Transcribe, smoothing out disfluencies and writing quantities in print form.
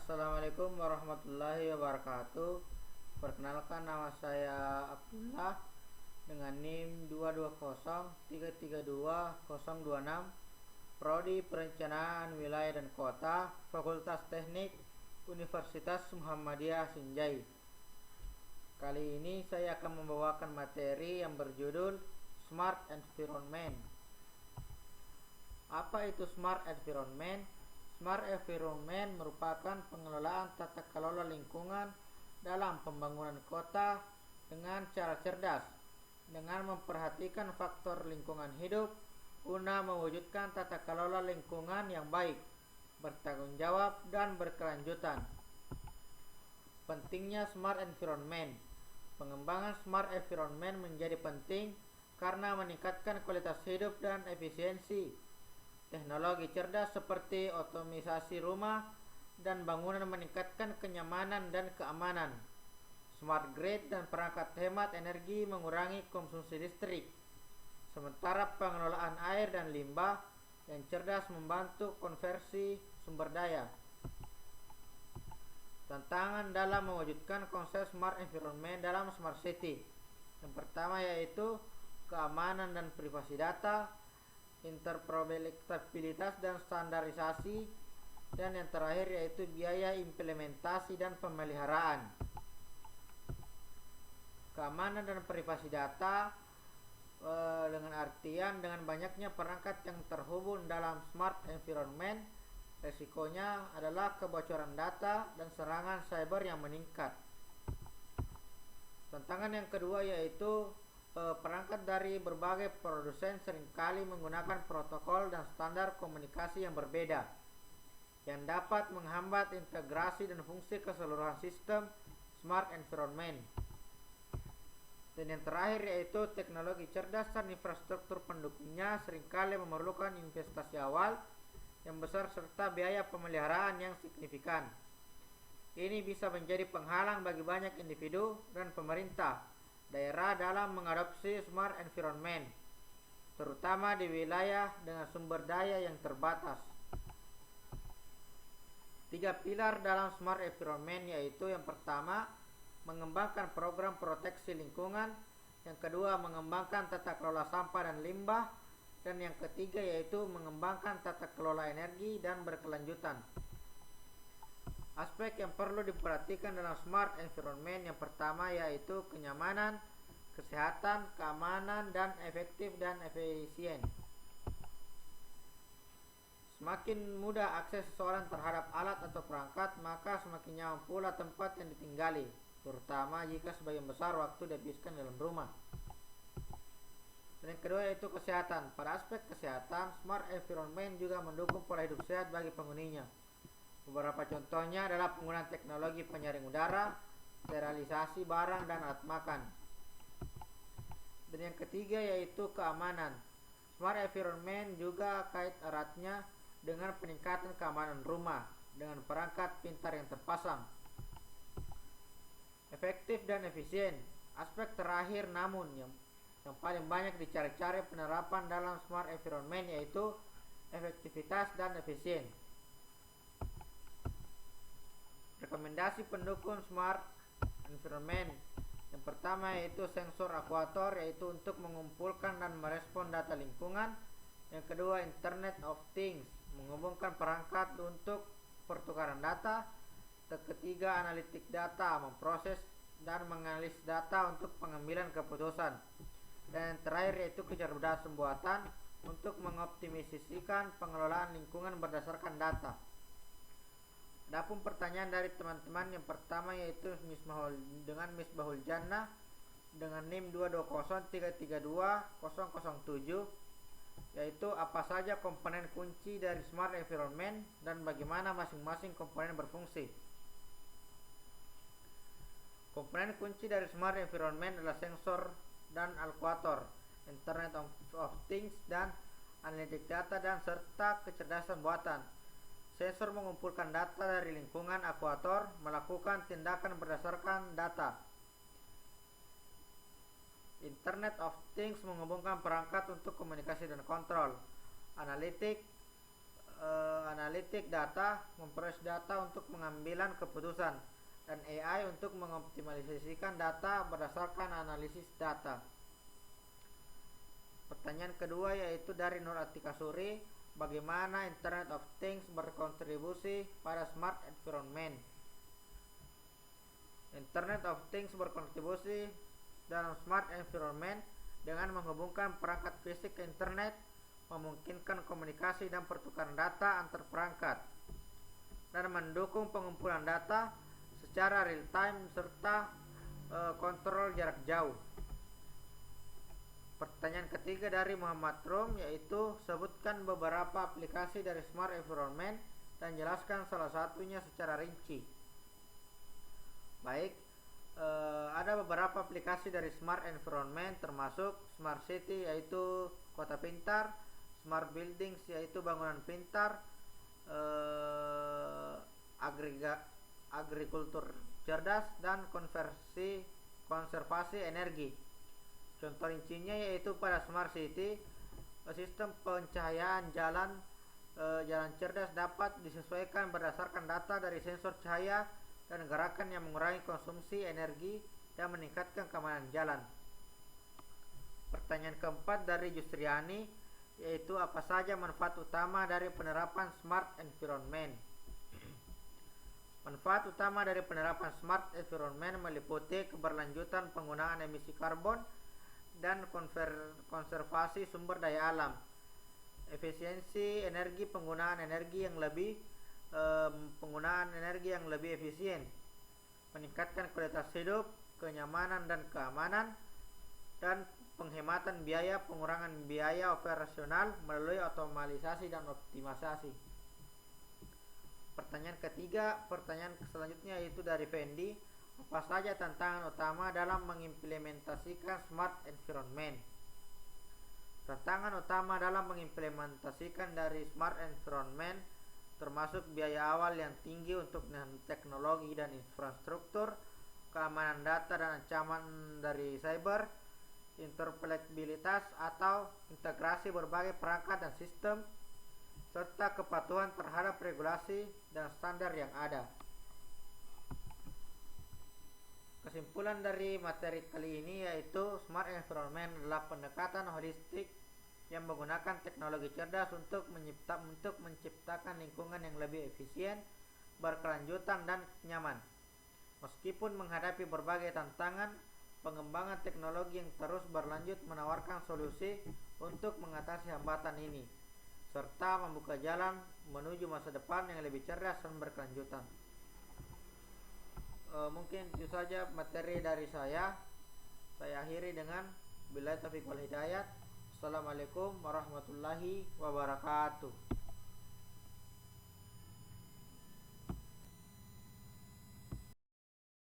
Assalamualaikum warahmatullahi wabarakatuh. Perkenalkan, nama saya Abdullah dengan NIM 220332026, Prodi Perencanaan Wilayah dan Kota, Fakultas Teknik Universitas Muhammadiyah Sinjai. Kali ini saya akan membawakan materi yang berjudul Smart Environment. Apa itu Smart Environment? Smart Environment merupakan pengelolaan tata kelola lingkungan dalam pembangunan kota dengan cara cerdas, dengan memperhatikan faktor lingkungan hidup guna mewujudkan tata kelola lingkungan yang baik, bertanggung jawab, dan berkelanjutan. Pentingnya Smart Environment. Pengembangan Smart Environment menjadi penting karena meningkatkan kualitas hidup dan efisiensi. Teknologi cerdas seperti otomatisasi rumah dan bangunan meningkatkan kenyamanan dan keamanan. Smart grid dan perangkat hemat energi mengurangi konsumsi listrik. Sementara pengelolaan air dan limbah yang cerdas membantu konversi sumber daya. Tantangan dalam mewujudkan konsep Smart Environment dalam Smart City. Yang pertama yaitu keamanan dan privasi data, interoperabilitas dan standarisasi, dan yang terakhir yaitu biaya implementasi dan pemeliharaan. Keamanan dan privasi data dengan artian dengan banyaknya perangkat yang terhubung dalam Smart Environment, resikonya adalah kebocoran data dan serangan cyber yang meningkat. Tantangan yang kedua yaitu perangkat dari berbagai produsen seringkali menggunakan protokol dan standar komunikasi yang berbeda, yang dapat menghambat integrasi dan fungsi keseluruhan sistem Smart Environment. Dan yang terakhir yaitu teknologi cerdas dan infrastruktur pendukungnya seringkali memerlukan investasi awal yang besar serta biaya pemeliharaan yang signifikan. Ini bisa menjadi penghalang bagi banyak individu dan pemerintah daerah dalam mengadopsi Smart Environment, terutama di wilayah dengan sumber daya yang terbatas. 3 pilar dalam Smart Environment yaitu yang pertama, mengembangkan program proteksi lingkungan, yang kedua, mengembangkan tata kelola sampah dan limbah, dan yang ketiga yaitu mengembangkan tata kelola energi dan berkelanjutan. Aspek yang perlu diperhatikan dalam Smart Environment yang pertama yaitu kenyamanan, kesehatan, keamanan, dan efektif dan efisien. Semakin mudah akses seseorang terhadap alat atau perangkat, maka semakin nyaman pula tempat yang ditinggali, terutama jika sebagian besar waktu dihabiskan dalam rumah. Dan yang kedua yaitu kesehatan. Pada aspek kesehatan, Smart Environment juga mendukung pola hidup sehat bagi penghuninya. Beberapa contohnya adalah penggunaan teknologi penyaring udara, sterilisasi barang, dan alat makan. Dan yang ketiga yaitu keamanan. Smart Environment juga kait eratnya dengan peningkatan keamanan rumah dengan perangkat pintar yang terpasang. Efektif dan efisien. Aspek terakhir namun yang paling banyak dicari-cari penerapan dalam Smart Environment yaitu efektivitas dan efisien. Rekomendasi pendukung Smart Environment. Yang pertama yaitu sensor akuator, yaitu untuk mengumpulkan dan merespon data lingkungan. Yang kedua, Internet of Things, menghubungkan perangkat untuk pertukaran data. Yang ketiga, analitik data, memproses dan menganalisis data untuk pengambilan keputusan. Dan yang terakhir yaitu kecerdasan buatan untuk mengoptimasikan pengelolaan lingkungan berdasarkan data. Adapun pertanyaan dari teman-teman yang pertama yaitu dengan Misbahul Jannah dengan NIM 220332007, yaitu apa saja komponen kunci dari Smart Environment dan bagaimana masing-masing komponen berfungsi. Komponen kunci dari Smart Environment adalah sensor dan akuator, Internet of Things, dan analitik data dan serta kecerdasan buatan. Sensor mengumpulkan data dari lingkungan, akuator melakukan tindakan berdasarkan data. Internet of Things menghubungkan perangkat untuk komunikasi dan kontrol. Analitik analitik data, memproses data untuk pengambilan keputusan, dan AI untuk mengoptimalisasikan data berdasarkan analisis data. Pertanyaan kedua yaitu dari Nur Atika Suri, bagaimana Internet of Things berkontribusi pada smart environment? Internet of Things berkontribusi dalam smart environment dengan menghubungkan perangkat fisik ke internet, memungkinkan komunikasi dan pertukaran data antar perangkat, dan mendukung pengumpulan data secara real time serta kontrol jarak jauh. Pertanyaan ketiga dari Muhammad Rum yaitu sebutkan beberapa aplikasi dari smart environment dan jelaskan salah satunya secara rinci. Baik, ada beberapa aplikasi dari smart environment termasuk smart city yaitu kota pintar, smart buildings yaitu bangunan pintar, agrikultur cerdas, dan konservasi energi. Contoh rincinya yaitu pada smart city, sistem pencahayaan jalan cerdas dapat disesuaikan berdasarkan data dari sensor cahaya dan gerakan yang mengurangi konsumsi energi dan meningkatkan keamanan jalan. Pertanyaan keempat dari Justriani yaitu apa saja manfaat utama dari penerapan smart environment? Manfaat utama dari penerapan smart environment meliputi keberlanjutan penggunaan emisi karbon dan konservasi sumber daya alam, efisiensi energi, penggunaan energi yang lebih efisien, meningkatkan kualitas hidup, kenyamanan dan keamanan, dan penghematan biaya, pengurangan biaya operasional melalui otomatisasi dan optimalisasi. Pertanyaan selanjutnya yaitu dari Fendi, apa saja tantangan utama dalam mengimplementasikan smart environment? Tantangan utama dalam mengimplementasikan dari smart environment termasuk biaya awal yang tinggi untuk teknologi dan infrastruktur, keamanan data dan ancaman dari cyber, interoperabilitas atau integrasi berbagai perangkat dan sistem, serta kepatuhan terhadap regulasi dan standar yang ada. Kesimpulan dari materi kali ini yaitu smart environment adalah pendekatan holistik yang menggunakan teknologi cerdas untuk menciptakan lingkungan yang lebih efisien, berkelanjutan, dan nyaman. Meskipun menghadapi berbagai tantangan, pengembangan teknologi yang terus berlanjut menawarkan solusi untuk mengatasi hambatan ini, serta membuka jalan menuju masa depan yang lebih cerdas dan berkelanjutan. Mungkin itu saja materi dari saya. Saya akhiri dengan billahi taufiq wal hidayah. Assalamualaikum warahmatullahi wabarakatuh.